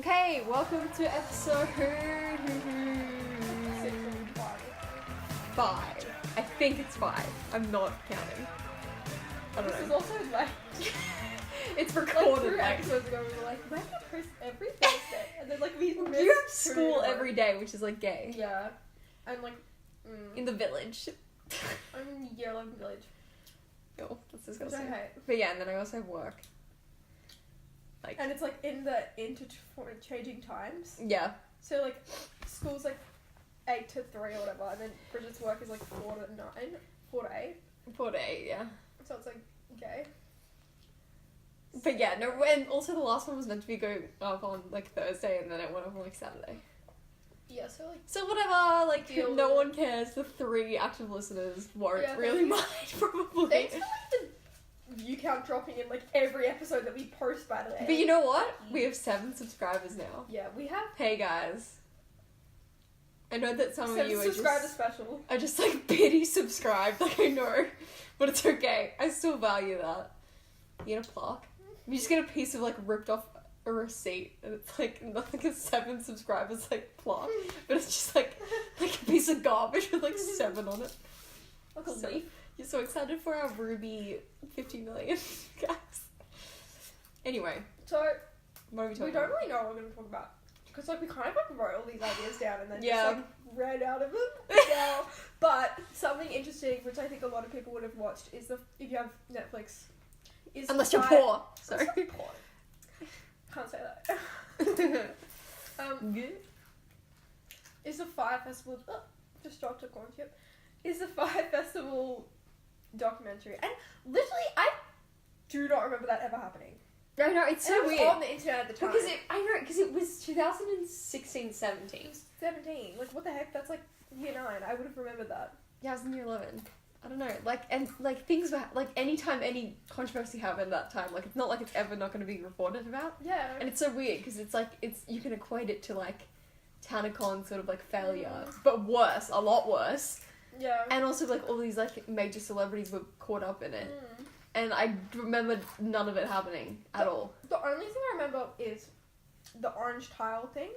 Hey, welcome to episode 5. I think it's 5. I'm not counting. I don't This is know. also like It's like recorded. 3 episodes ago we were like, why do you post every Thursday? And then like we missed You have 2 school in a row. every day, which is like gay. Yeah. And like In the village. I'm in year 11 village. Oh, that's Which disgusting. I hate. But yeah, and then I also have work. Like, And it's like in the changing times. yeah. So like school's like 8 to 3 or whatever, and then Bridget's work is like 4 to 9, 4 to 8. 4 to 8, yeah. So it's like gay. But yeah, no, and also the last one was meant to be going up on like Thursday, and then it went up on like Saturday. Yeah, so like So whatever, like Deal no with one cares. The 3 active listeners won't Yeah, really mind, probably. thanks for like the view count dropping in like every episode that we post, by the way. But you know what? We have 7 subscribers now. Yeah, we have Hey guys. I know that some of 7 you subscriber special. are just like pity subscribed, like I know. But it's okay. I still value that. You get a plaque. You just get a piece of like ripped off a receipt and it's like nothing is 7 subscribers like plaque. But it's just like a piece of garbage with like 7 on it. Like a So- leaf. You're so excited for our Ruby 50 million, guys. Anyway, So what are we talking we don't about? really know what we're going to talk about. Because like we kind of like wrote all these ideas down and then Yeah. just like ran out of them. Now, but something interesting, which I think a lot of people would have watched, is if you have Netflix, is Unless you're Fyre- poor. Sorry. Unless you're poor. Can't say that. Good. Is the Fyre Festival? Oh, just dropped a corn chip. Is the Fyre Festival documentary? And literally, I do not remember that ever happening. I know, it's And so it was weird. on the internet at the time. Because it was 2016, 17. 17. Like, what the heck? That's like year 9. I would have remembered that. Yeah, I was in year 11. I don't know, things were, like, anytime any controversy happened that time, like, it's not like it's ever not going to be reported about. Yeah. And it's so weird, because it's like, you can equate it to, like, TanaCon sort of, like, failure. But worse, a lot worse. Yeah. And also, like, all these, like, major celebrities were caught up in it. Mm. And I remember none of it happening at all. The only thing I remember is the orange tile thing.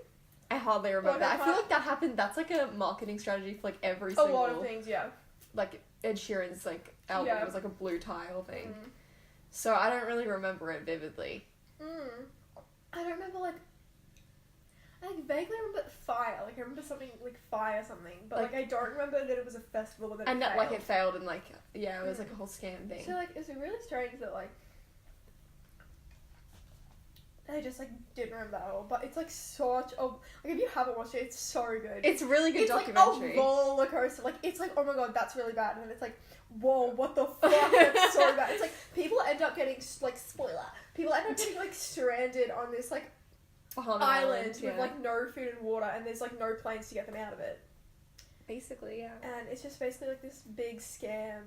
I hardly remember Well, that. I feel like that happened, that's, like, a marketing strategy for, like, every A single... lot of things, yeah. Like, Ed Sheeran's, like, album Yeah. was, like, a blue tile thing. Mm. So I don't really remember it vividly. I don't remember, like... I like, vaguely remember Fyre. Like, I remember something, like, Fyre something. But, like, I don't remember that it was a festival and then And it that, failed. like, it failed and, like, yeah, it was, like, a whole scam thing. So, like, it's really strange that, like... I just, like, didn't remember that at all. But it's, like, such a... Like, if you haven't watched it, it's so good. It's a really good It's documentary. like a roller coaster. Like, it's like, oh my god, that's really bad. And then it's like, whoa, what the fuck? That's so bad. It's like, people end up getting, like, spoiler. People end up getting, like, stranded on this, like, Bahama island Island, with, like, no food and water. And there's, like, no planes to get them out of it. Basically, yeah. And it's just basically, like, this big scam.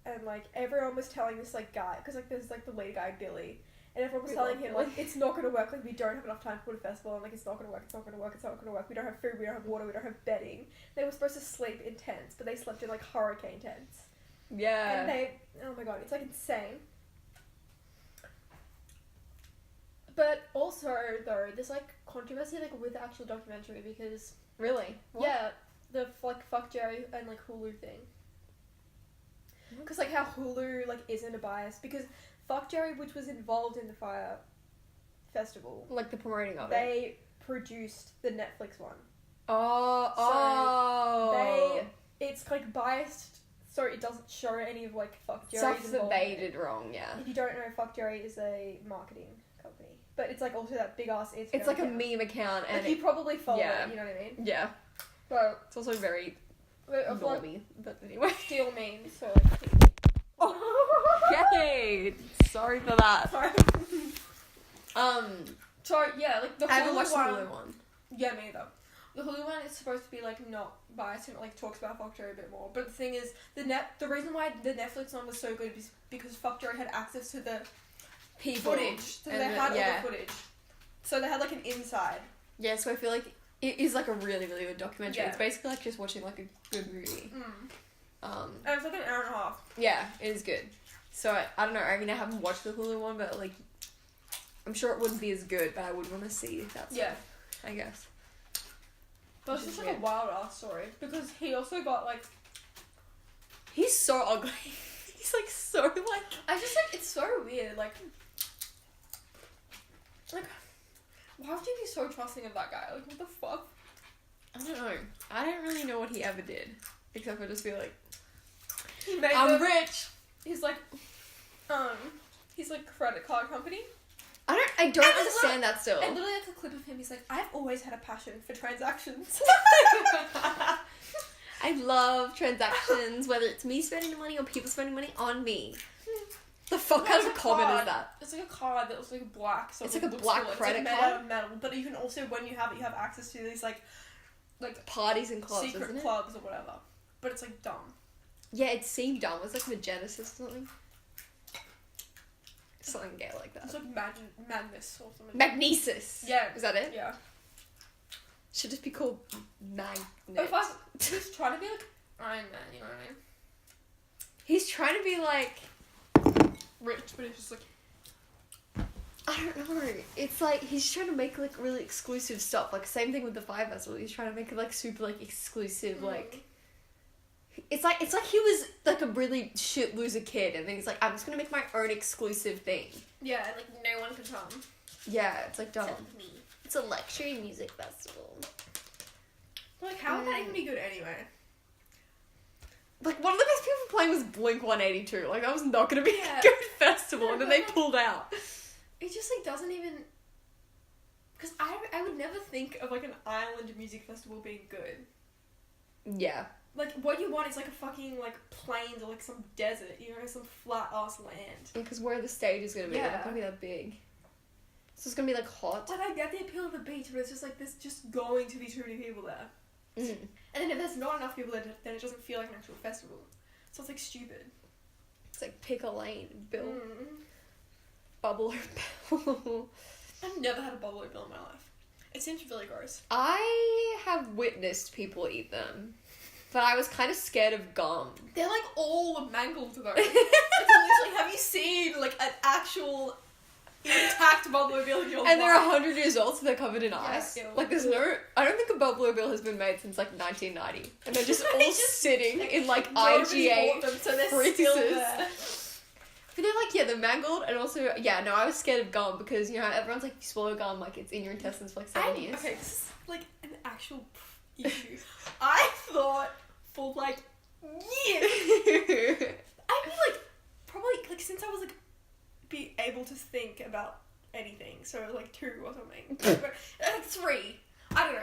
And, like, everyone was telling this, like, guy. Because, like, there's, like, the lead guy, Billy. And everyone was We telling love him, Billy. like, it's not going to work. Like, we don't have enough time to put a festival on. Like, it's not going to work. It's not going to work. It's not going to work. We don't have food. We don't have water. We don't have bedding. They were supposed to sleep in tents, but they slept in, like, hurricane tents. Yeah. And they... Oh, my God. It's, like, insane. But also, though, there's, like, controversy, like, with the actual documentary because... Really? What? Yeah. The, like, Fuck Jerry and, like, Hulu thing. Because, like, how Hulu, like, isn't a bias. Because Fuck Jerry, which was involved in the Fyre Festival, Like the promoting of it. they produced the Netflix one. Oh. It's, like, biased, so it doesn't show any of, like, Fuck Jerry's Stuff that involvement. they did wrong, yeah. If you don't know, Fuck Jerry is a marketing company. But it's, like, also that big-ass Instagram It's like a account. meme account and Like, you probably follow yeah. it, you know what I mean? yeah. So, It's also very of, like, normy, but anyway. steal memes, so, like... Yay! Sorry for that. Sorry. So, yeah, like, the Hulu I haven't watched the one... Hulu one. Yeah, me either. The Hulu one is supposed to be, like, not biased and it, like, talks about Fuck Jerry a bit more. But the thing is, the reason why the Netflix one was so good is because Fuck Jerry had access to the People. footage. So and they had yeah. all the footage. So they had, like, an inside. Yeah, so I feel like it is like a really, really good documentary. Yeah. It's basically like just watching like a good movie. And it's, like, an hour and a half. Yeah, it is good. So I don't know, I mean I haven't watched the Hulu one, but like I'm sure it wouldn't be as good, but I would want to see that stuff, Yeah. I guess. But it's just like a wild ass story because he also got like. He's so ugly. He's like so like. I just like it's so weird. Like why would you be so trusting of that guy? Like what the fuck? I don't know. I don't really know what he ever did, except for just be like, He made I'm rich. He's like credit card company. I don't understand that still. And literally like a clip of him. He's like, I've always had a passion for transactions. I love transactions, whether it's me spending the money or people spending money on me. The fuck kind of a comment is that? It's like a card that looks like black. So It's it like a looks black cool. credit it's like card? made out of metal. But you can also, when you have it, you have access to these like Parties and clubs, secret isn't it? clubs or whatever. But it's like dumb. Yeah, it seemed dumb. It was like Magenesis or something. Something gay like that. It's like madness or something. Magnesis. Yeah. Is that it? Yeah. Should just be called Magnet. But if he's trying to be like Iron Man, you know what I mean? He's trying to be like Rich, but he's just like. I don't know. It's like he's trying to make like really exclusive stuff. Like same thing with the Fyre Festival. He's trying to make it like super like exclusive. Like it's like he was like a really shit loser kid, and then he's like, I'm just gonna make my own exclusive thing. Yeah, and like no one can come. Yeah, it's like dumb. Except me. It's a luxury music festival. Like how would that even be good anyway? Like one of the best people playing was Blink-182. Like that was not gonna be Yeah. a good festival, and then they but, like, pulled out. It just like doesn't even. Because I would never think of like an island music festival being good. Yeah. Like what you want is like a fucking like plains or like some desert, you know, some flat ass land. Because where the stage is gonna be, they're Yeah. not gonna be that big. So it's gonna be like hot. Like I get the appeal of the beach, but it's just like there's just going to be too many people there. Mm. And then if there's not enough people there, then it doesn't feel like an actual festival. So it's like stupid. It's like pick a lane, Bill. Mm. Bubble or Bill. I've never had a bubbly bill in my life. It seems really gross. I have witnessed people eat them, but I was kind of scared of gum. They're like all mangled though. Like, literally, have you seen like an actual intact bubbly bill in your life? And they're 100 years old, so they're covered in ice. ew. Like there's no, I don't think a bubbler bill has been made since like 1990, and they're just all sitting in like Nobody IGA bought them, so they're still freezers. there. But they're like, yeah, they're mangled, and also, yeah, no, I was scared of gum because, you know, everyone's like, you swallow gum, like, it's in your intestines for like 7 years. Okay, this is like an actual issue. I thought for like years. I mean, like, probably, like, since I was like, be able to think about anything, so like 2 or something. But, like 3, I don't know.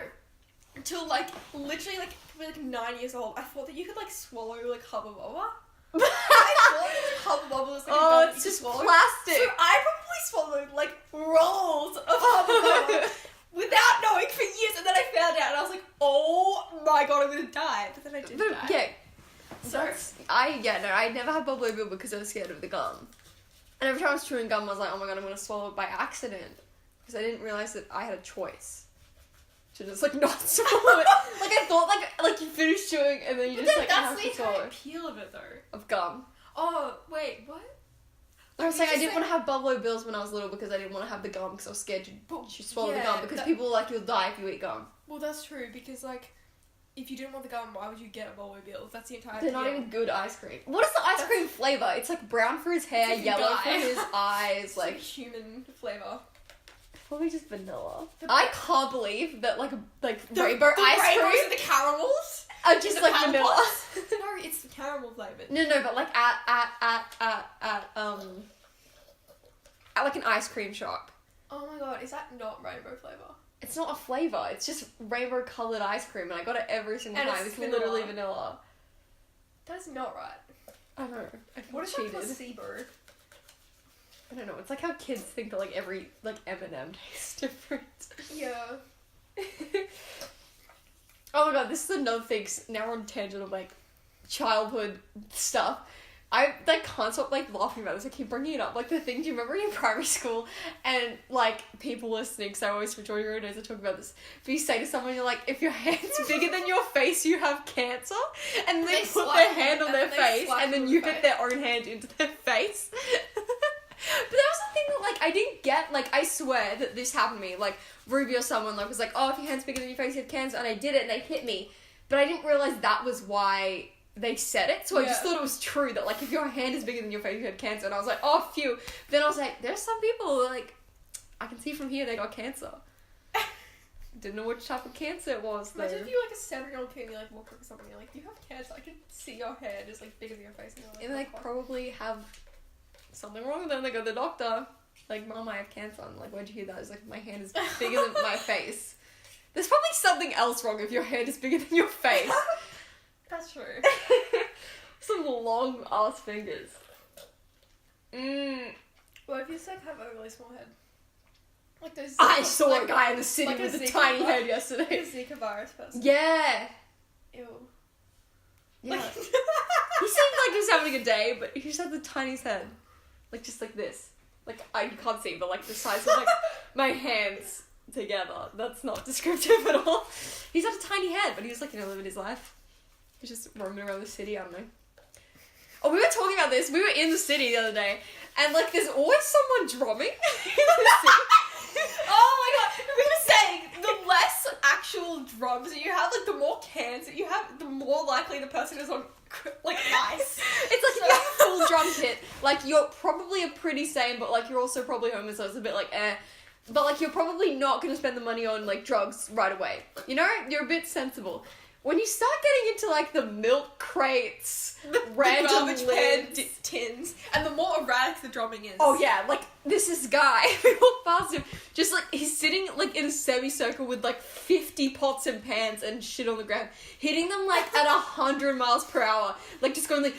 Until like, literally like, probably like 9 years old, I thought that you could like swallow like Hubba Bubba. I thought like Hubba Bubba was like a gum that it's you just could swallow. plastic. So I probably swallowed like rolls of Hubba Bubba without knowing for years, and then I found out and I was like, oh my god, I'm gonna die. But then I didn't die. Yeah. So I never had bubbly bill because I was scared of the gum. And every time I was chewing gum, I was like, oh my god, I'm gonna swallow it by accident. Because I didn't realize that I had a choice to just like not swallow it. Like I thought like you finish chewing and then you But just then like that's have the to swallow entire it. appeal of it though. Of gum. Oh, wait, what? I was You saying I just didn't said- want to have bubbly bills when I was little because I didn't want to have the gum because I was scared But- to swallow the yeah, gum because that- people were like, you'll die if you eat gum. Well, that's true, because, like, if you didn't want the gum, why would you get a Bolo Bill? That's the entire They're not appeal. even good ice cream. What is the ice That's- cream flavour? It's like brown for his hair, It's like a yellow guy. for his eyes, It's like like human flavour. probably just vanilla. The- I can't believe that like The rainbow ice rainbows cream and the caramels? are In just the like paddle vanilla. pots? No, it's the caramel flavoured. No, but like at like an ice cream shop. Oh my god, is that not rainbow flavour? It's not a flavour. It's just rainbow coloured ice cream, and I got it every single And time. it's It's vanilla. literally vanilla. That's not right. I don't know. I feel What is cheated. that placebo? I don't know. It's like how kids think that like every like M&M tastes different. Yeah. Oh my god, this is another thing. Now we're on a tangent of like childhood stuff. I like can't stop like laughing about this. I keep bringing it up. Like the thing. Do you remember in primary school and like people listening? Because I always enjoy your nose. I talk about this. But you say to someone, you're like, if your hand's bigger than your face, you have cancer. And they They put slap their them- hand on and their they face, slap and then them you in the get their own hand into their face. But that was the thing that, like, I didn't get, like, I swear that this happened to me. Like, Ruby or someone, like, was like, oh, if your hand's bigger than your face, you have cancer. And I did it, and they hit me. But I didn't realise that was why they said it. So I just thought it was true that, like, if your hand is bigger than your face, you have cancer. And I was like, oh, phew. Then I was like, there's some people, like, I can see from here they got cancer. Didn't know which type of cancer it was, though. Imagine if you're like a 7-year-old kid and you like walk up to someone and you're like, do you have cancer? I can see your hair just like bigger than your face. And they like probably have something wrong with them. They go to the doctor. Like, Mom, I have cancer. I'm like, where'd you hear that? It's like, my hand is bigger than my face. There's probably something else wrong if your hand is bigger than your face. That's true. Some long ass fingers. What if you just like have a really small head? Like those. I saw a guy in the city like with a tiny head yesterday. Like a Zika virus person. Yeah. Ew. Yeah. He seemed like he was having a good day, but he just had the tiniest head. Like, just like this. Like, I can't see, but like the size of like my hands together. That's not descriptive at all. He's had a tiny head, but he was like, you know, living his life. He's just roaming around the city, I don't know. Oh, we were talking about this. We were in the city the other day, and like there's always someone drumming in the city. Oh my god, we were saying the less actual drums that you have, like the more cans that you have, the more likely the person is on like ice. It's like if you have a full drum kit, like you're probably a pretty sane, but like you're also probably homeless, so it's a bit like but like you're probably not gonna spend the money on like drugs right away. You know, you're a bit sensible. When you start getting into like the milk crates, the random garbage pan lids, tins, and the more erratic the drumming is. Oh yeah, like this guy, we walk past him, just like he's sitting like in a semicircle with like 50 pots and pans and shit on the ground, hitting them like at 100 miles per hour, like just going like.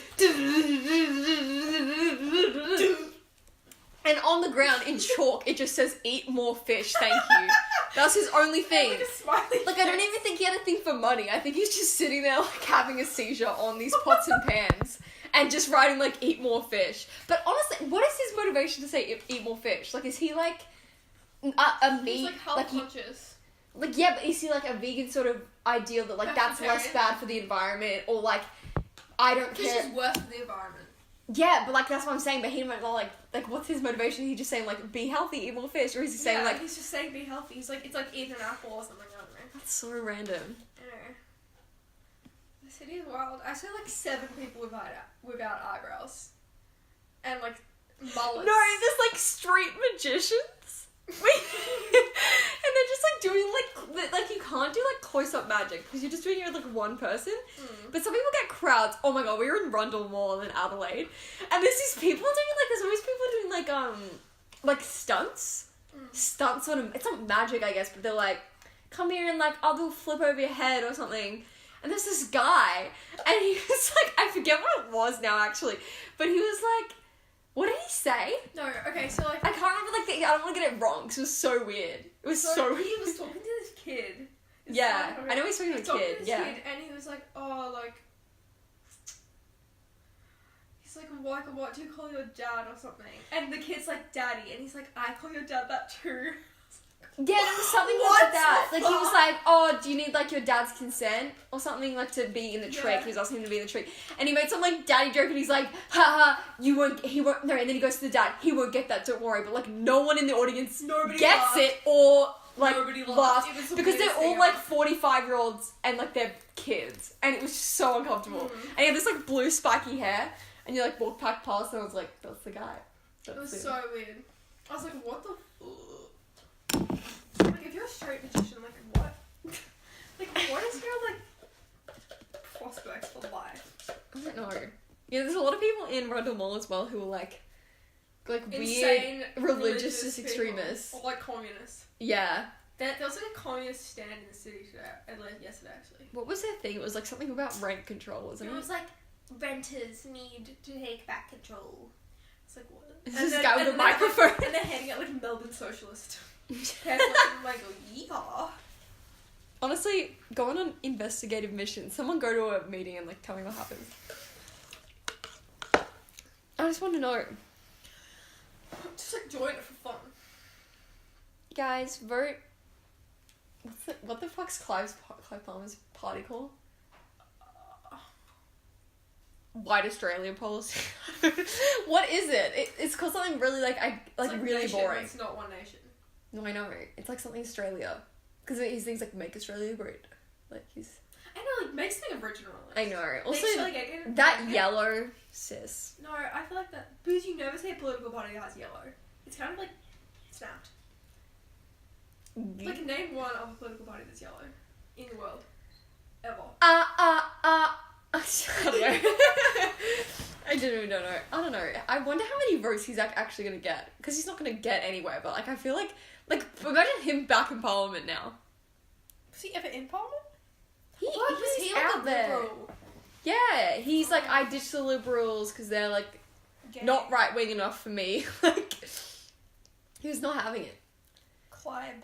And on the ground in chalk, it just says "Eat more fish, thank you." That's his only thing. Like a smiley Like, I don't even think he had a thing for money. I think he's just sitting there, like, having a seizure on these pots and pans and just writing, like, eat more fish. But honestly, what is his motivation to say eat more fish? Like, is he, like, a meat... He's, like, health conscious. Like, yeah, but is he, like, a vegan sort of ideal that, like, that's less bad for the environment? Or, like, I don't care... Fish is worse for the environment. Yeah, but, like, that's what I'm saying. But he might not, like, what's his motivation? Is he just saying, like, be healthy, eat more fish? Or is he saying, like... he's just saying be healthy. He's like, it's like eat an apple or something, I don't know. That's so random. I know. The city is wild. I saw, like, 7 people without eyebrows. And, like, mullets. No, there's, like, street magicians. And they're just, like, doing, like, you can't do, like, close-up magic, because you're just doing it with, like, one person. But some people get crowds. Oh my god, we were in Rundle Mall in Adelaide, and there's these people doing, like, there's always people doing, like, stunts. Stunts, sort of, it's not magic, I guess, but they're like, come here and, like, I'll do a flip over your head or something. And there's this guy, and he was, like, I forget what it was now, actually, but he was, like, what did he say? No, okay, so, like... I can't remember, like, I don't want to get it wrong, because it was so weird. It was so weird. He was talking to this kid. Yeah, I know he's talking to a kid, This yeah. kid, and he was like, oh, like... He's like, what do you call your dad or something? And the kid's like, daddy, and he's like, I call your dad that too. Yeah, there was something like that. Like, he was like, oh, do you need, like, your dad's consent? Or something, like, to be in the trick. Yeah. He was asking him to be in the trick. And he made some, like, daddy joke, and he's like, haha, he won't, no, and then he goes to the dad, he won't get that, don't worry. But, like, no one in the audience Nobody gets laughed. it, or, like, Nobody laughs. It was the Because they're weirdest all, thing like, ever. 45-year-olds, and, like, they're kids. And it was so uncomfortable. And he had this, like, blue spiky hair, and you, like, walked back past, and I was like, that's the guy. It was so weird. I was like, what the fuck? Like, if you're a straight magician, like, what? Like, what is your, like, prospects for life? I don't know. Yeah, there's a lot of people in Rundle Mall as well who are, like Insane weird religious extremists. Or, like, communists. Yeah. There was, like, a communist stand in the city today, yesterday, actually. What was their thing? It was, like, something about rent control, wasn't it? It was, like, renters need to take back control. It's like, what? This guy with a microphone. And they're handing out, like, Melbourne Socialist. I'm like, yeehaw. Honestly, go on an investigative mission. Someone go to a meeting and, like, tell me what happens. I just want to know. Just, like, join it for fun. Guys, vote. What the fuck's Clive Palmer's party called? white Australia policy. What is it? It's called something really like really nation, boring. It's not one nation. No, I know. It's like something Australia. Because his things like make Australia great. Like he's. I know, like make something original. I know. Also, like, that yellow sis. No, I feel like that because you never see a political party that has yellow. It's kind of like snapped. Like name one other political party that's yellow in the world ever. I don't know. I don't know. I don't know. I wonder how many votes he's actually gonna get because he's not gonna get anywhere. But like I feel like imagine him back in Parliament now. Was he ever in Parliament? He's he out there. Liberal? Yeah, he's like I ditched the Liberals because they're like not right wing enough for me. Like he was not having it. Clive.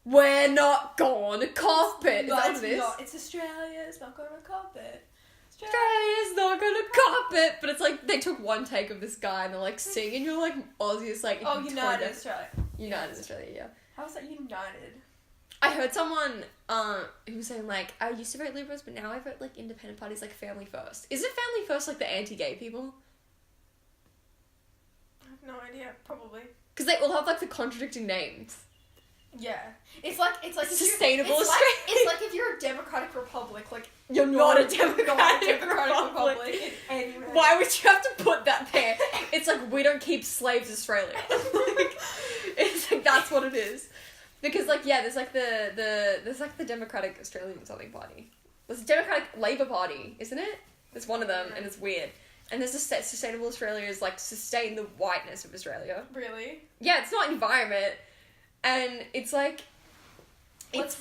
We're not gonna cop it. Is that what it is? It's Australia. It's not gonna cop it. Australia's not gonna cop it. But it's like they took one take of this guy and they're like singing. You're like Aussie. It's like United Australia. United Australia. Yeah. How is that United? I heard someone who was saying like I used to vote Liberals, but now I vote like independent parties, like Family First. Is it Family First like the anti-gay people? I have no idea. Probably. Because they all have like the contradicting names. Yeah, it's like Sustainable Australia. It's like if you're a democratic republic, like You're not a democratic republic. in any way. Why would you have to put that there? It's like we don't keep slaves, Australia. Like, it's like that's what it is. Because like there's like the Democratic Australian something party. There's a Democratic Labour Party, isn't it? There's one of them, and it's weird. And there's a Sustainable Australia is like sustain the whiteness of Australia. Really? Yeah, it's not environment. And it's like... Let's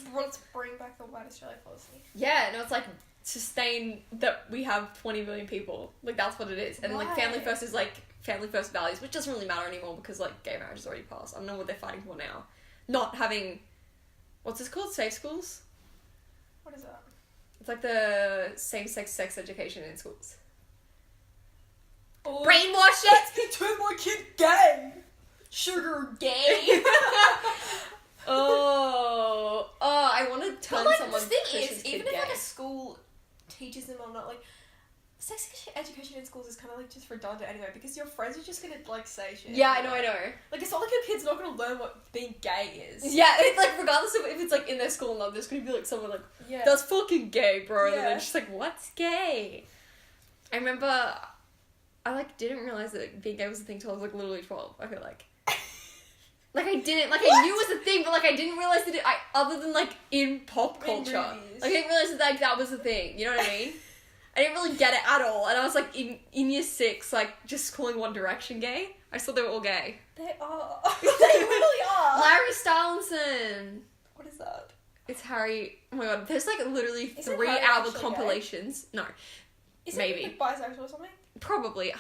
bring back the white Australia policy. Yeah, no, it's like sustain that we have 20 million people. Like, that's what it is. And like Family First is like Family First values, which doesn't really matter anymore because like gay marriage is already passed. I don't know what they're fighting for now. Not having... What's this called? Safe schools? What is that? It's like the same-sex sex education in schools. Oh, Brainwash it! He turned my kid gay! Sugar gay! I want to turn someone. The thing Christian's is, kid even if gay. like a school teaches them or not, like sex education in schools is kind of like just redundant anyway because your friends are just gonna like say shit. Yeah, I know. Like it's not like your kid's not gonna learn what being gay is. Yeah, it's like regardless of if it's like in their school or not, there's gonna be like someone like, that's fucking gay, bro. And then they're just like, what's gay? I remember, I like didn't realize that being gay was a thing till I was like literally 12. I feel like. Like I didn't, like I knew it was a thing, but like I didn't realize that other than like in pop culture, like I didn't realize that like that was a thing. You know what I mean? I didn't really get it at all, and I was like in year 6, like just calling One Direction gay. I just thought they were all gay. They are. They really are. Larry Stylinson. What is that? It's Harry. Oh my god, there's like literally Isn't 3 Harry hour actually compilations. gay? No, Is maybe it like bisexual or something? Probably.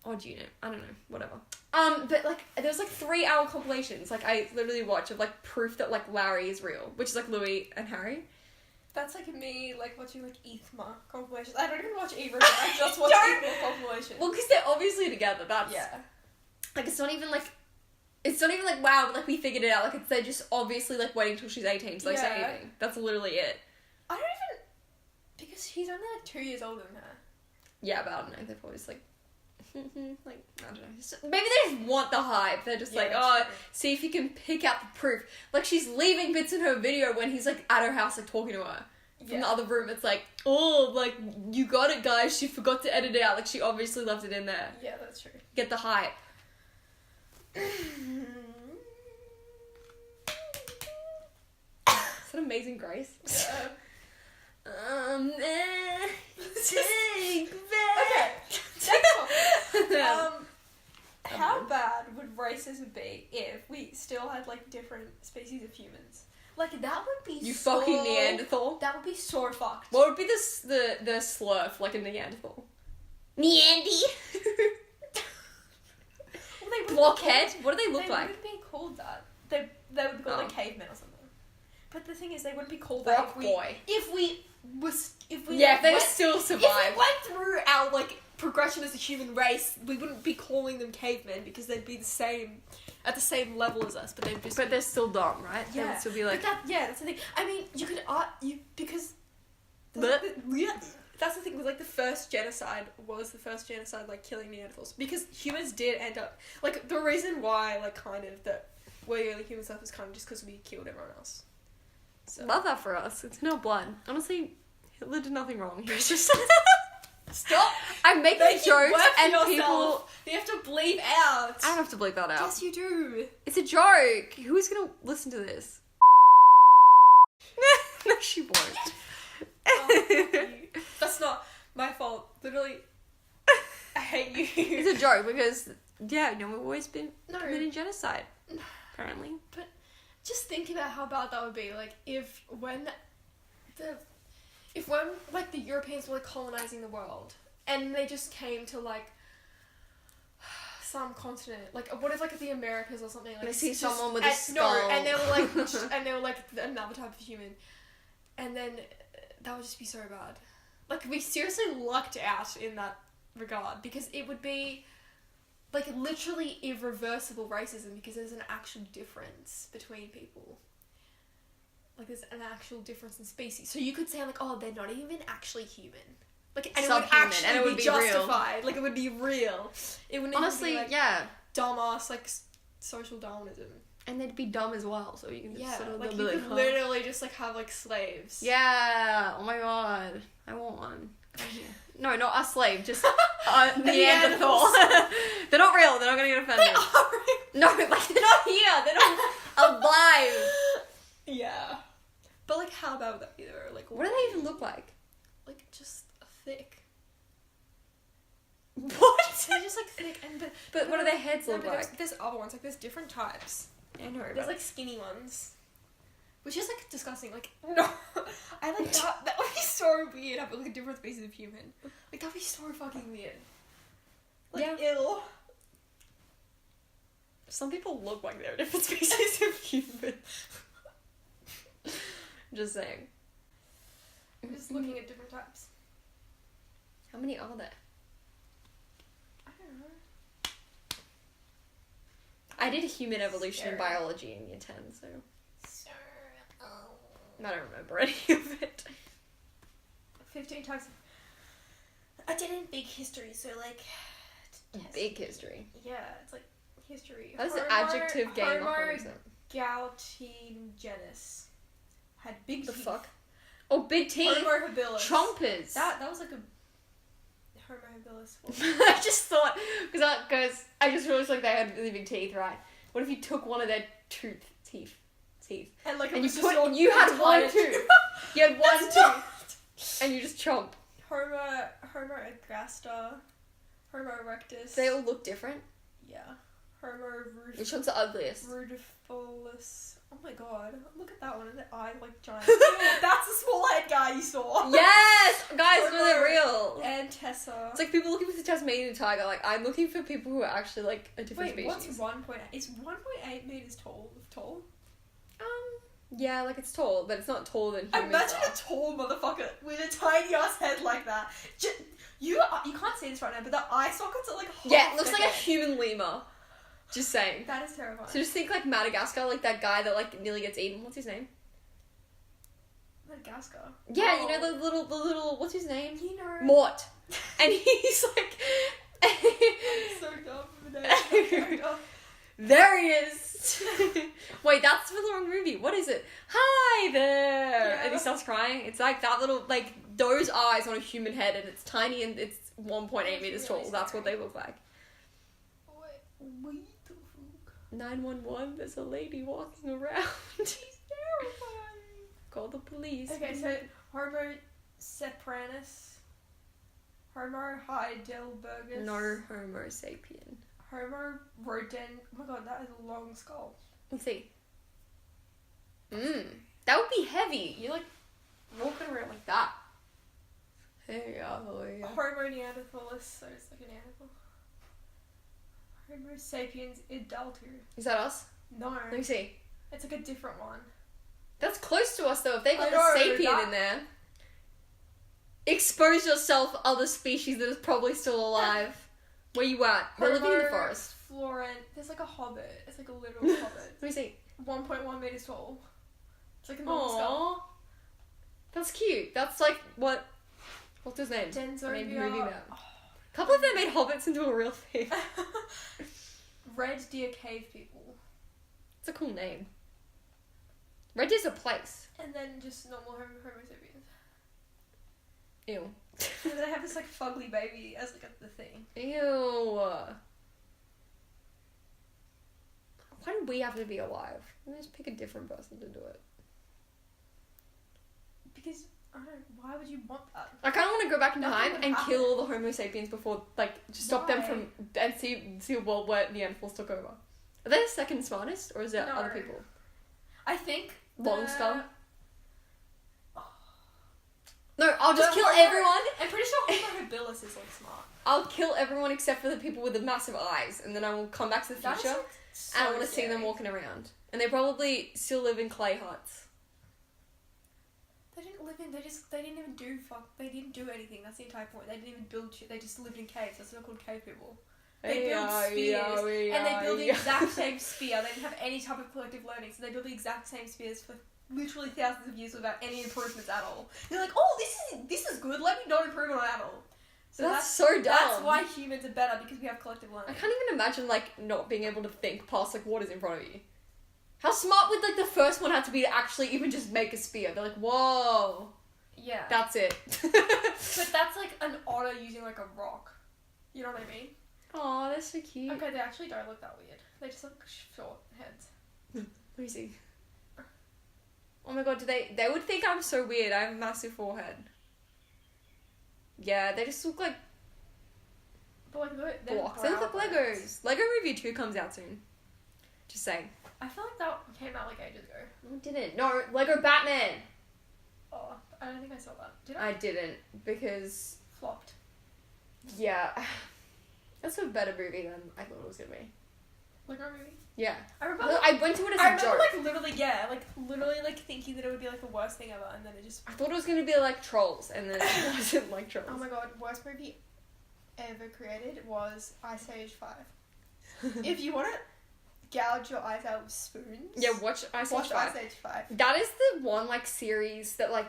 Odd unit. I don't know. Whatever. But like, there's like 3 hour compilations. Like, I literally watch of like proof that like Larry is real, which is like Louis and Harry. That's like me, like watching like ETHMA compilations. I don't even watch either. I just watch ETHMA compilations. Well, because they're obviously together. That's like it's not even like wow, like we figured it out. Like they're just obviously like waiting till she's 18 to like say anything. That's literally it. I don't even because he's only like 2 years older than her. Yeah, but I don't know. They're probably just like. Like, I don't know. Maybe they just want the hype. They're just like, oh, see if you can pick out the proof. Like, she's leaving bits in her video when he's, like, at her house, like, talking to her. From the other room, it's like, oh, like, you got it, guys. She forgot to edit it out. Like, she obviously left it in there. Yeah, that's true. Get the hype. Is that Amazing Grace? Yeah. Take Okay. How bad would racism be if we still had like different species of humans? Like that would be you fucking Neanderthal. That would be so fucked. What would be the slurf like a Neanderthal? Neandy. Blockhead. What do they look like? They wouldn't be called that. They would be called like cavemen or something. But the thing is, they wouldn't be called Rock that boy. if they still survive. If we went through our like progression as a human race, we wouldn't be calling them cavemen because they'd be at the same level as us. But they'd just. But they're still dumb, right? Yeah. They would still be like. That's the thing. I mean, you could because. But that's the thing, was like the first genocide, like killing Neanderthals, because humans did end up, like, the reason why, like, kind of that we're the only humans left is kind of just because we killed everyone else. So. Love that for us. It's no blood. Honestly, Hitler did nothing wrong. He was just Stop. I'm making jokes and people. You have to bleep out. I don't have to bleep that out. Yes, you do. It's a joke. Who's gonna listen to this? No, she won't. Oh, that's not my fault. Literally, I hate you. It's a joke because we've always been committing genocide. Apparently. But just think about how bad that would be. Like if when like the Europeans were like colonizing the world and they just came to like some continent, like what if like the Americas or something, like they see someone with a skull. No, and they were like another type of human, and then that would just be so bad. Like we seriously lucked out in that regard, because it would be like literally irreversible racism, because there's an actual difference between people. Like there's an actual difference in species. So you could say like, oh, they're not even actually human. Like, and it would actually and it would be justified. Real. Like it would be real. It wouldn't honestly even be like dumbass like social Darwinism. And they'd be dumb as well, so you can just sort of like you could literally just like have like slaves. Yeah. Oh my god, I want one. No, not a slave, just a Neanderthal. They're not real. They're not gonna get offended. They are real. No, like they're not here. They're not alive. Yeah. But like, how about that either? Like, what do they even look like? Like just thick. What? They're just like thick and but what do their heads look like? There's other ones, like there's different types. I know. There's like skinny ones, which is like disgusting. Like no, I like that. That would be so weird. Having like a different species of human. Like that'd be so fucking weird. Like ill. Some people look like they're different species of human. Just saying. I'm just looking at different types. How many are there? I don't know. I did human evolution and biology in year 10, so... I don't remember any of it. 15 types of... I did in big history, so like... Big history? Yeah, it's like history. How does the adjective game Homo Gautingenus had big teeth. The fuck? Oh, big teeth! Homo habilis. Chompers! That was like a... Homo habilis. I just thought... Because I just realised like they had really big teeth, right? What if you took one of their teeth? And like and you had one tooth. You had one tooth. And you just chomp. Homo agrasta. Homo erectus. They all look different. Yeah. Homo Which one's the ugliest? Rudifolus. Oh my god. Look at that one. The eye like giant. That's the small head guy you saw. Yes! Guys, no, they're real. And Tessa. It's like people looking for the Tasmanian tiger. Like, I'm looking for people who are actually like a different species. What's 1.8? Is 1.8 meters tall? Yeah, like it's tall, but it's not taller than humans. Imagine a tall motherfucker with a tiny ass head like that. You can't see this right now, but the eye sockets are like it looks like a human lemur. Just saying. That is terrifying. So just think like Madagascar, like that guy that like nearly gets eaten. What's his name? Madagascar. Yeah, you know the little what's his name? You know. Mort. And he's like so dumb for that. There he is. Wait, that's for the wrong movie. What is it? Hi there. Yeah. And he starts crying. It's like that little like those eyes on a human head, and it's tiny and it's 1.8 meters tall. That's what they look like. Wait. 911. There's a lady walking around. She's terrifying. Call the police. Okay, so Homo sapranus. Homo heidelbergus. No Homo sapien. Homo rodent. Oh my god, that is a long skull. Let's see. That would be heavy. You're like walking around like that. There you go. Homo neanderthalis, so it's like a Neanderthal. Homo sapiens adultus. Is that us? No. Let me see. It's like a different one. That's close to us though. If they got the sapien in there. Expose yourself other species that is probably still alive. Where you at? They're living in the forest. Florent. There's like a hobbit. It's like a literal hobbit. Let me see. 1.1 meters tall. It's like a normal skull. That's cute. That's like what What's his name? Denzovia. Made movie about. A couple of them made hobbits into a real thing. Red Deer Cave People. It's a cool name. Red Deer's a place. And then just normal Homo sapiens. Ew. And then I have this like fugly baby as like the thing. Ew. Why do we have to be alive? Let's pick a different person to do it. Because, I don't know, why would you want that? I kind of want to go back in Nothing time would and happen. kill all the Homo sapiens before, like, just stop them Why? from, and see a world where Neanderthals took over. Are they the second smartest, or is there No. other people? I think Long the- skull? No, I'll just The kill Homo- everyone. I'm pretty sure Homo habilis is like smart. I'll kill everyone except for the people with the massive eyes, and then I will come back to the That is, future, like, so and I want to see scary. them walking around. And they probably still live in clay huts. They didn't live in. They didn't even do They didn't do anything. That's the entire point. They didn't even build shit. They just lived in caves. That's what they're called, cave people. They build spears, and they build the exact same spear. They didn't have any type of collective learning, so they build the exact same spears for literally thousands of years without any improvements at all. They're like, oh, this is good. Let me not improve on it at all. So That's so dumb. That's why humans are better, because we have collective learning. I can't even imagine, like, not being able to think past, like, what is in front of you. How smart would, like, the first one have to be to actually even just make a spear? They're like, whoa, Yeah. that's it. But that's like an otter using like a rock. You know what I mean? Aw, that's so cute. Okay, they actually don't look that weird. They just look short heads. Let me see. Oh my god, they would think I'm so weird. I have a massive forehead. Yeah, they just look like But like they're blocks. They look like brow Legos. bones. Lego Movie 2 comes out soon. Just saying. I feel like that came out like ages ago. No, it didn't. No, Lego Batman. Oh, I don't think I saw that. Did I? I didn't, because, Flopped. yeah. That's a better movie than I thought it was gonna be. Lego movie. Yeah. I remember. I went to it as I a remember joke. like literally thinking that it would be like the worst thing ever, and then it just. I thought it was gonna be like Trolls, and then it wasn't like Trolls. Oh my god! Worst movie ever created was Ice Age 5. If you want to gouge your eyes out with spoons. Yeah, watch Ice Age 5. Ice Age 5. That is the one, like, series that, like,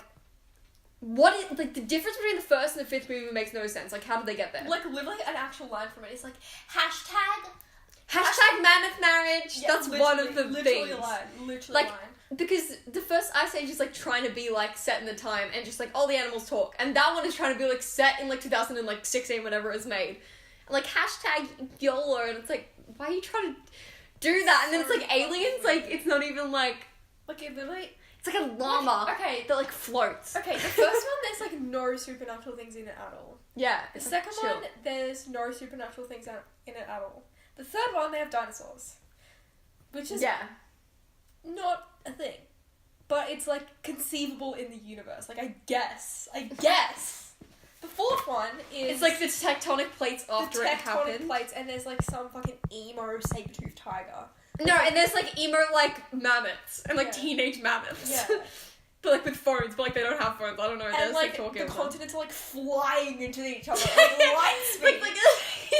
what is, like, the difference between the first and the fifth movie makes no sense. Like, how did they get there? Like literally an actual line from it is like Hashtag mammoth marriage. Yeah, That's one of the literally things. a line. Literally Like, a line. Because the first Ice Age is, like, trying to be, like, set in the time and just, like, all the animals talk. And that one is trying to be, like, set in, like, 2016, whenever it was made. And, like, hashtag YOLO, and it's like, why are you trying to do that? And then it's, like, So aliens, like, it's not even, like, Like it literally. it's like a llama Okay. that, like, floats. Okay, the first one there's like no supernatural things in it at all. Yeah. The it's, like, second chill. one there's no supernatural things in it at all. The third one they have dinosaurs, which is Yeah. not a thing, but it's like conceivable in the universe. Like I guess. The fourth one is It's like the tectonic plates the after it tectonic happened. plates, and there's like some fucking emo saber-toothed tiger. No, and there's like emo like mammoths and like Yeah. teenage mammoths. Yeah. But like with phones, but like they don't have phones. I don't know. They're And just like talking. the on them. continents are like flying into each other like light speed. like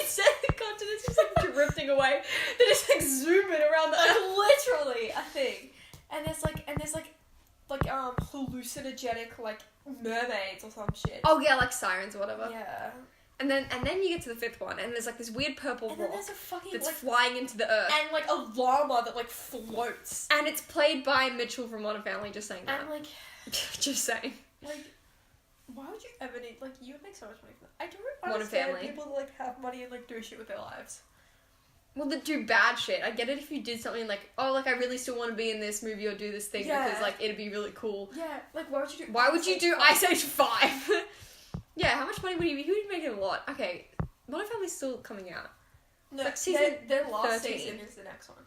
instead of the continents just like drifting away, they're just like zooming around the Like earth. literally a thing. And there's like hallucinogenic like mermaids or some shit. Oh yeah, like sirens or whatever. Yeah. And then you get to the fifth one, and there's like this weird purple And then rock there's a fucking that's like flying into the earth, and like a llama that like floats. and it's played by Mitchell from Modern Family. Just saying that. And like Just saying. why would you ever need like you would make so much money from that? I don't Modern understand Family. people that like have money and like do shit with their lives. Well, they do bad shit. I get it if you did something like, oh, like I really still want to be in this movie or do this thing Yeah. because like it'd be really cool. Yeah, like why would you do? Why would you do Ice Ice Age 5? Yeah, how much money would he be? He would be making a lot. Okay, Modern Family's still coming out. No, like season their last 13. season is the next one.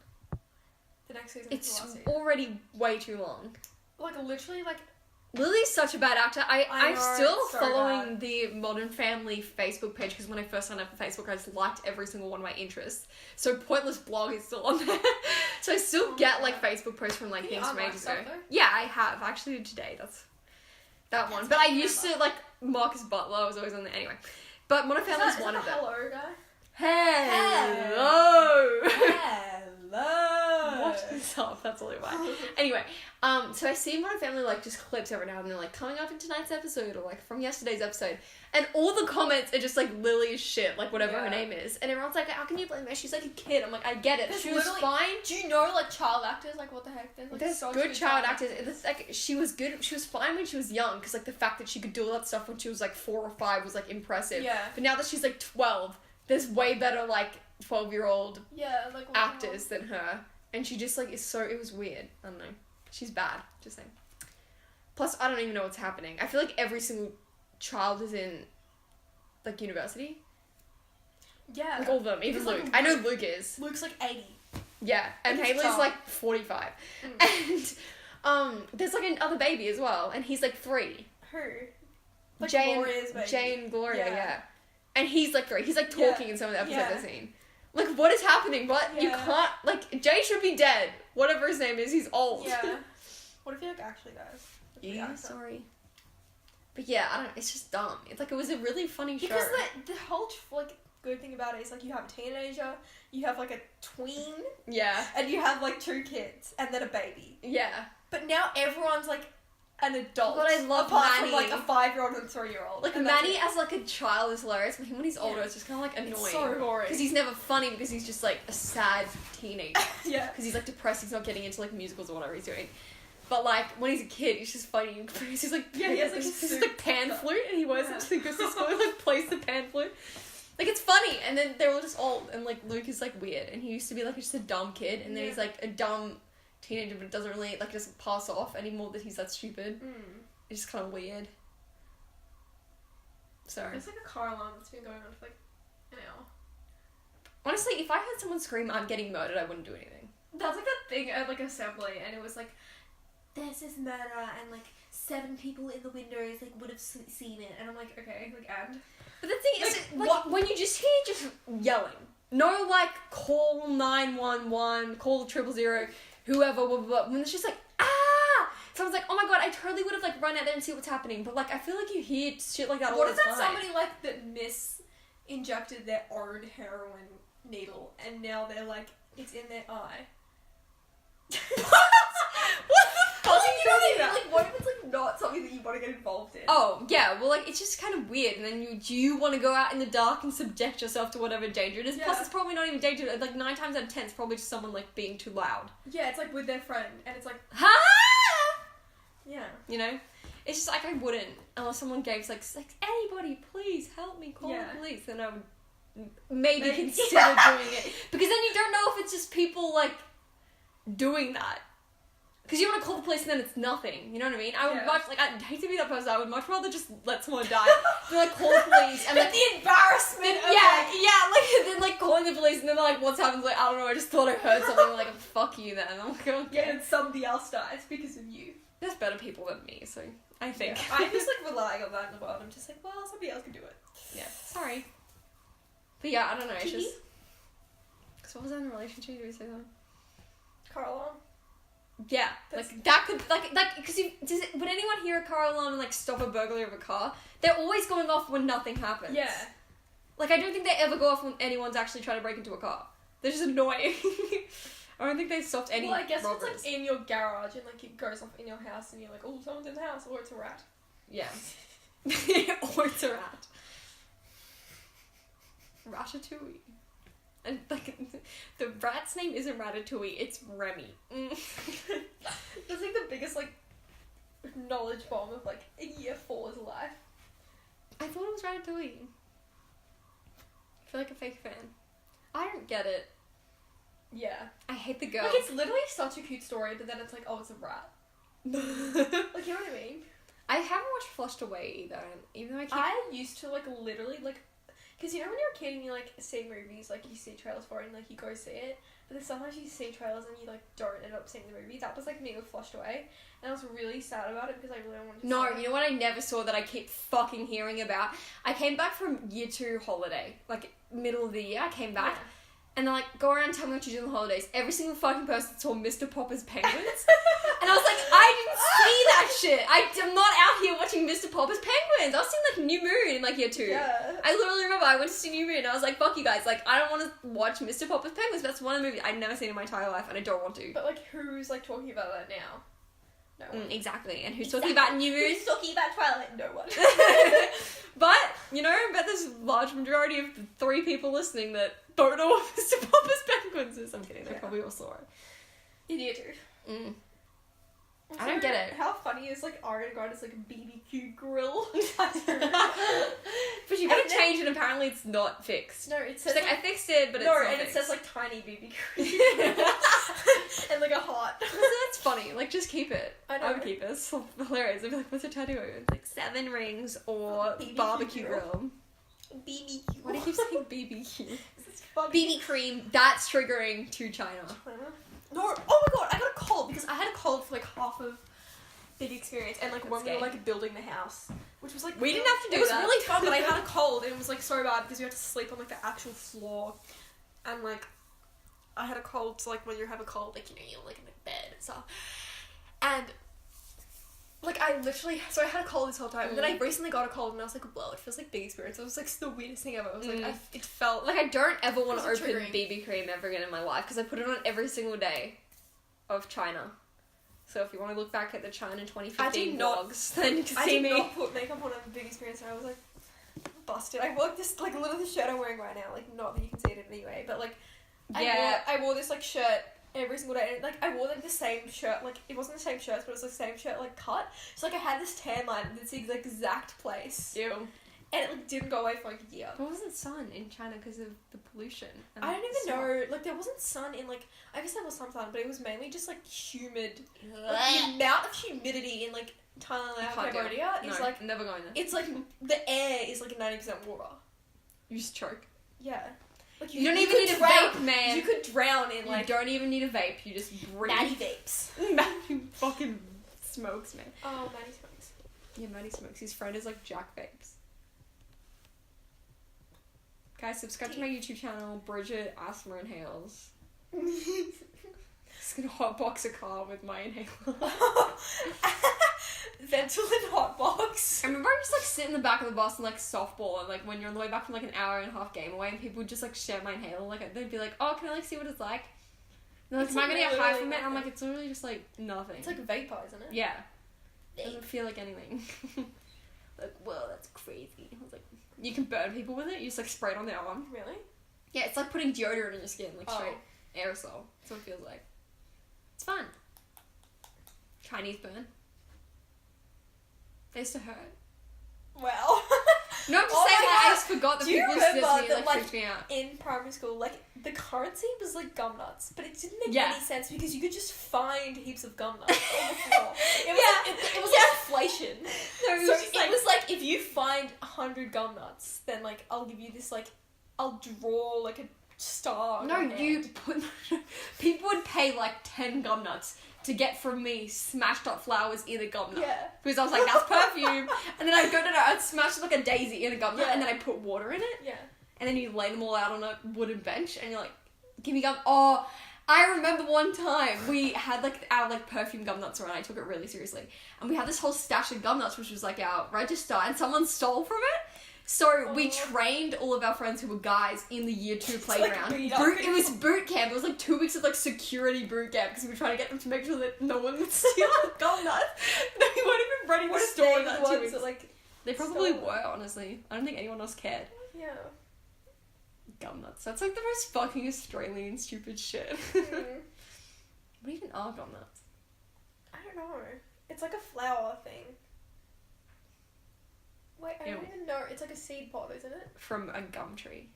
The next season is the It's last season. already way too long. Like literally like Lily's such a bad actor. I I'm know, still it's so following bad. the Modern Family Facebook page because when I first signed up for Facebook, I just liked every single one of my interests. So Pointless Blog is still on there. So I still Oh get my like God. Facebook posts from like Can you things from unlock ages ago. stuff, though? Yeah, I have. I actually did today. That's that one. That's But I what I used to like Marcus Butler was always on there anyway. But Modern is Family's that one the of them. hello guy? Hello. Hello. What Stop, that's only why. Anyway, so I see Modern Family, like, just clips every now and then, like, coming up in tonight's episode, or, like, from yesterday's episode, and all the comments are just, like, Lily's shit, like, whatever her name is, and everyone's like, how can you blame her? She's, like, a kid. I'm like, I get it. She was fine. Do you know, like, child actors? Like, what the heck? There's good child actors. It's, like, she was good. She was fine when she was young, because, like, the fact that she could do all that stuff when she was, like, 4 or 5 was, like, impressive. Yeah. But now that she's, like, 12, there's way better, like, 12-year-old like, actors than her. And she just, like, is so... It was weird. I don't know. She's bad. Just saying. Plus, I don't even know what's happening. I feel like every single child is in, like, university. Yeah. Like, all of them. Even Luke. I know Luke is. Luke's, like, 80. Yeah. And Haley's, like, 45. And, there's, like, another baby as well. And he's, like, 3. Who? Like, Gloria's baby. Jane Gloria, yeah. And he's, like, 3. He's, like, talking in some of the episodes I've seen. Like, what is happening? What? You can't... Like, Jay should be dead. Whatever his name is, he's old. Yeah. What if he, like, actually dies? Yeah, sorry. But yeah, I don't know. It's just dumb. It's like, it was a really funny show. Because the whole, like, good thing about it is, like, you have a teenager, you have, like, a tween. Yeah. And you have, like, 2 kids, and then a baby. Yeah. But now everyone's, like, an adult. But I love apart Manny. from, like, a 5-year-old and a 3-year-old. Like, Manny as, like, a child is hilarious, but him when he's older, it's just kind of, like, annoying. It's so boring. Because he's never funny, because he's just, like, a sad teenager. Yeah. Because he's, like, depressed, he's not getting into, like, musicals or whatever he's doing. But, like, when he's a kid, he's just funny. He's like, he has, like, this like, pan flute, and he wears it to the school, and, like, plays the pan flute. Like, it's funny, and then they're all just old, and, like, Luke is, like, weird, and he used to be, like, just a dumb kid, and then he's, like, a dumb teenager, but doesn't really, like, doesn't pass off anymore that he's that stupid. It's just kind of weird. Sorry. There's, like, a car alarm that's been going on for, like, an hour. Honestly, if I heard someone scream, I'm getting murdered, I wouldn't do anything. That's, like, a thing at, like, assembly, and it was, like, there's this murder, and, like, 7 people in the windows, like, would have seen it, and I'm like, okay, like, and? But the thing is, like, when you just hear just yelling, no, like, call 911, call 000, whoever, blah, blah, blah, when it's just like, ah! Someone's like, oh my god, I totally would have, like, run out there and see what's happening, but, like, I feel like you hear shit like that all the time. What if that's somebody, like, that injected their own heroin needle, and now they're, like, it's in their eye? What the fuck? You know what I mean? Like, what if it's, like, not something that you want to get involved in? Oh, yeah, well, like, it's just kind of weird, and then you want to go out in the dark and subject yourself to whatever danger it is. Plus, it's probably not even danger. Like, 9 times out of 10, it's probably just someone, like, being too loud. Yeah, it's, like, with their friend, and it's like, Ha! yeah. You know? It's just, like, I wouldn't, unless someone gave, like, anybody, please, help me, call the police, then I would maybe consider doing it. Because then you don't know if it's just people, like, doing that. Because you want to call the police and then it's nothing. You know what I mean? I would much, like, I'd hate to be that person. I would much rather just let someone die than, like, call the police and, like, the embarrassment of, like, then, like, calling the police and then, like, what's happened? Like, I don't know, I just thought I heard something. Like, fuck you then. I'm like, okay. Yeah, and somebody else dies because of you. There's better people than me, so I think. Yeah. I'm just, like, relying on that in the world. I'm just like, well, somebody else can do it. Yeah. Sorry. But yeah, I don't know, it's just... Because what was I in a relationship? Did we say that? Car alarm. Yeah, like, that could, like, because would anyone hear a car alarm and, like, stop a burglary of a car? They're always going off when nothing happens. Yeah. Like, I don't think they ever go off when anyone's actually trying to break into a car. They're just annoying. I don't think they've stopped any Well, I guess robbers. it's, like, in your garage and, like, it goes off in your house and you're like, oh, someone's in the house, or it's a rat. Yeah. Or it's a rat. Ratatouille. And, like, the rat's name isn't Ratatouille, it's Remy. That's, like, the biggest, like, knowledge bomb of, like, a year 4's life. I thought it was Ratatouille. I feel like a fake fan. I don't get it. Yeah. I hate the girl. Like, it's literally such a cute story, but then it's like, oh, it's a rat. Like, you know what I mean? I haven't watched Flushed Away either, even though I used to, like, literally, like, because, you know, when you're a kid and you, like, see movies, like, you see trailers for it and, like, you go see it, but then sometimes you see trailers and you, like, don't end up seeing the movie. That was, like, me with Flushed Away, and I was really sad about it because I really wanted to see it. You know what I never saw that I keep fucking hearing about? I came back from year 2 holiday, like, middle of the year, I came back, and they're like, go around and tell me what you do on the holidays. Every single fucking person saw Mr. Popper's Penguins. And I was like, I didn't see that shit. I'm not out here watching Mr. Popper's Penguins. I was seeing like New Moon in like year 2. Yeah. I literally remember I went to see New Moon and I was like, fuck you guys. Like, I don't want to watch Mr. Popper's Penguins. That's one of the movies I've never seen in my entire life and I don't want to. But like, who's like talking about that now? No one. Exactly. And who's talking about New Moon? Who's talking about Twilight? No one. But, you know, I bet there's a large majority of the 3 people listening that don't know what Mr. Popper's Penguins is. I'm kidding. They probably all saw it. Idiot. I don't get it. How funny is like Ariana Grande's like a BBQ grill? But you gotta change it. Apparently, it's not fixed. No, it says She's like, I fixed it, but it's not and fixed. it says like tiny BBQ and like a heart. That's funny. Like, just keep it. I would keep it. It's hilarious. I'd be like, what's your tattoo? It's like 7 rings or BBQ barbecue grill. grill. BBQ. Why do you keep saying BBQ? This is funny. BB cream. That's triggering to China. No, oh my god, I got a cold because I had a cold for like half of the experience and like when we were like building the house, which was like We didn't have to do it was that. really fun, but I had a cold and it was like so bad because we had to sleep on like the actual floor, and like I had a cold. So like when you have a cold, like, you know, you're like in the bed and stuff, and like I literally I had a cold this whole time, and then I recently got a cold and I was like, well, it feels like big experience. It was like the weirdest thing ever. It was like it felt like I don't ever want to It was open triggering. BB cream ever again in my life because I put it on every single day of China. So if you want to look back at the China 2015 vlogs, then you can see me. I did not put makeup on a big experience, and I was like busted. I wore this like literally the shirt I'm wearing right now. Like, not that you can see it in any way, but like I wore this like shirt every single day, and like I wore like the same shirt. Like, it wasn't the same shirts, but it was the same shirt like cut. So like I had this tan line in the exact place. Ew. And it like didn't go away for like a year. There wasn't sun in China because of the pollution. I don't even know. Like, there wasn't sun in like, I guess there was some sun, but it was mainly just like humid. Like, the amount of humidity in like Thailand and Cambodia is like, never going there. it's like the air is like 90% water. You just choke. Yeah. Like, You don't even need a vape, man. You could drown in like You don't even need a vape. You just breathe. Maddie vapes. Maddie fucking smokes, man. Oh, Maddie smokes. Yeah, Maddie smokes. His friend is like Jack Vapes. Guys, subscribe to my YouTube channel, Bridget Asthma Inhales. Just gonna hotbox a car with my inhaler. Ventolin hotbox. I remember I just like sit in the back of the bus and like softball, and like when you're on the way back from like an hour and a half game away, and people would just like share my inhaler. Like, they'd be like, "Oh, can I like see what it's like?" And like, It's am I like gonna get high literally from it? And I'm nothing. like, it's literally just like nothing. It's like vapor, isn't it? Yeah. Doesn't feel like anything. Like, whoa, that's crazy. I was like, you can burn people with it. You just like spray it on their arm. Really? Yeah, it's like putting deodorant on your skin, like Oh. straight aerosol. That's what it feels like. It's fun. Chinese burn. They used to hurt. Well. No, I'm just Oh saying, my like, I God. just forgot that Do you people remember used to me, that, like, freaked me out. in primary school, like, the currency was like gum nuts, but it didn't make Yeah. any sense because you could just find heaps of gum nuts on the floor. It was, Yeah. it was like inflation. No, it So was just it was like, if you find 100 gum nuts, then like, I'll give you this, like, I'll draw like a star on No, your you hand. put... People would pay, like, 10 gum nuts to get from me smashed up flowers in a gum nut. Yeah. Because I was like, that's perfume. And then I'd go, no, I'd smash like a daisy in a gum nut, Yeah. and then I'd put water in it. Yeah. And then you lay them all out on a wooden bench, and you're like, give me gum. Oh, I remember one time we had like our like perfume gum nuts around. I took it really seriously, and we had this whole stash of gum nuts, which was like our register, and someone stole from it. So we trained all of our friends who were guys in the year 2 playground. beat up It was boot camp. It was like 2 weeks of like security boot camp because we were trying to get them to make sure that no one would steal the gum nuts. They weren't even ready to store They that were 2 the ones weeks. that, like, They probably stole. were, honestly. I don't think anyone else cared. Yeah. Gum nuts. That's like the most fucking Australian stupid shit. Mm. What even are gum nuts? I don't know. It's like a flower thing. Wait, I don't Ew. even know. It's like a seed pod, isn't it? From a gum tree.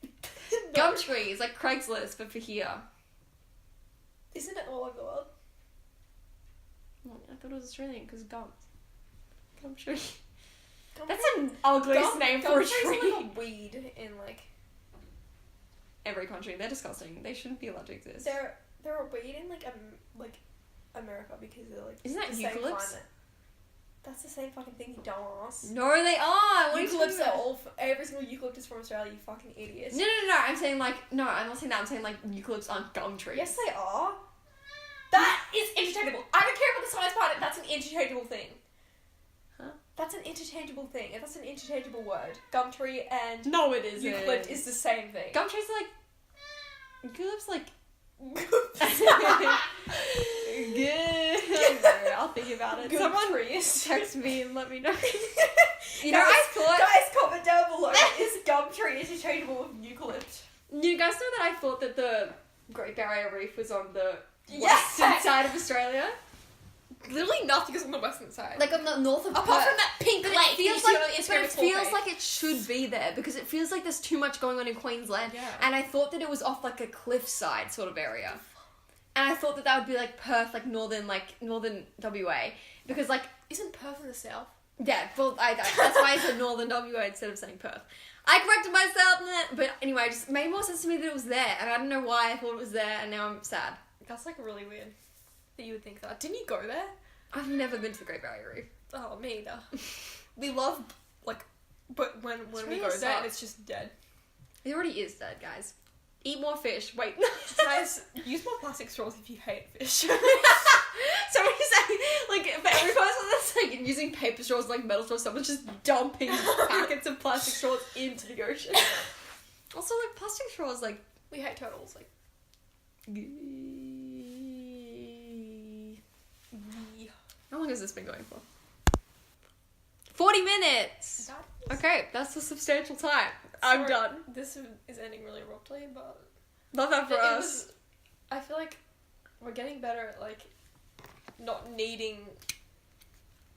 No. Gum tree is like Craigslist, but for here. Isn't it all over the world? Well, I thought it was Australian because gums. Gum tree. Gum That's tree- an ugliest gum- name gum for a tree's tree. like a weed in like Every country, they're disgusting. They shouldn't be allowed to exist. they're a weed in like America because they're like Isn't that the same eucalypts? climate. That's the same fucking thing, you dumbass. No, they are. What are you talking Eucalypts are about? all, every single eucalyptus from Australia, you fucking idiot. No. I'm saying like, no, I'm not saying that. I'm saying like eucalypts aren't gum trees. Yes, they are. That is interchangeable. I don't care about the science part. That's an interchangeable thing. Huh? That's an interchangeable thing. That's an interchangeable word. Gum tree and No, it isn't. eucalypt is the same thing. Gum trees are like, eucalypts like. Good. I'll think about it. Good Someone trees. text me and let me know. You Guys, know, I thought. Guys, comment down below. Is gum tree interchangeable with eucalypt? You guys know that I thought that the Great Barrier Reef was on the Yes! western side of Australia? Literally nothing is on the western side. Like on the north of apart Perth. from that pink But lake. it feels you see like, on Instagram, but it it's feels fake. like it should be there because it feels like there's too much going on in Queensland. Yeah. And I thought that it was off like a cliffside sort of area. And I thought that that would be like Perth, like northern WA, because like Isn't Perth in the south? yeah, well that's why I said northern WA instead of saying Perth. I corrected myself, but anyway, it just made more sense to me that it was there, and I don't know why I thought it was there, and now I'm sad. That's like really weird that you would think that. Didn't you go there? I've never been to the Great Barrier Reef. Oh, me either. We love but when It's we really go there, sucks. it's just dead. It already is dead, guys. Eat more fish. Wait. Guys, use more plastic straws if you hate fish. So what are you saying? Like, for every person that's like using paper straws, like metal straws, someone's just dumping packets of plastic straws into the ocean. Also, like, plastic straws, like... We hate turtles. Like, How long has this been going for? 40 minutes! Okay, that's a substantial time. I'm Sorry, done. This is ending really abruptly, but Love that for us. I feel like we're getting better at like not needing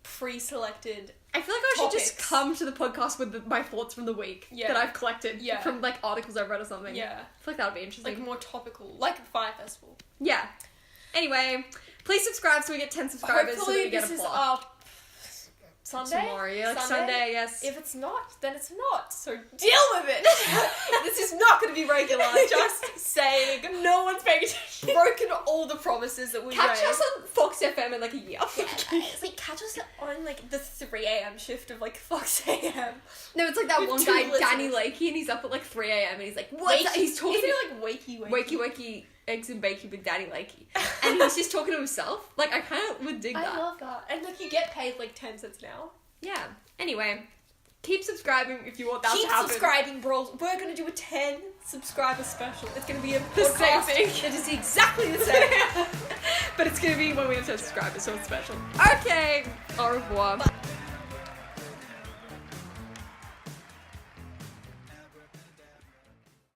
pre-selected. I feel like I should just topics. come to the podcast with my thoughts from the week Yeah. that I've collected Yeah. from like articles I've read or something. Yeah, I feel like that would be interesting. like more topical, like Fyre Festival. Yeah. Anyway, please subscribe so we get 10 subscribers so that Hopefully we get this a is plot. up Sunday. Tomorrow, yeah, like Sunday, yes. If it's not, then it's not. So deal with it. This is not going to be regular. Just saying. No one's paying attention. Broken all the promises that we Catch made. us on Fox FM in like a year. It's like catch us on like the 3 a.m. shift of like Fox AM. No, it's like that With one 2 guy, listeners. Danny Lakey, and he's up at like 3 a.m. and he's like, what's that? He's talking Isn't it like wakey? wakey, eggs and bacon with Danny Lakey. And he's just talking to himself. Like, I kind of would dig that. I love that. And like you get paid like 10 cents now. Yeah. Anyway, keep subscribing if you want that Keep to happen. subscribing, bros. We're gonna do a 10 subscriber special. It's gonna be a The same podcast thing. that is exactly the same. But it's gonna be when we have 10 subscribers, so it's special. Okay. Au revoir. Bye.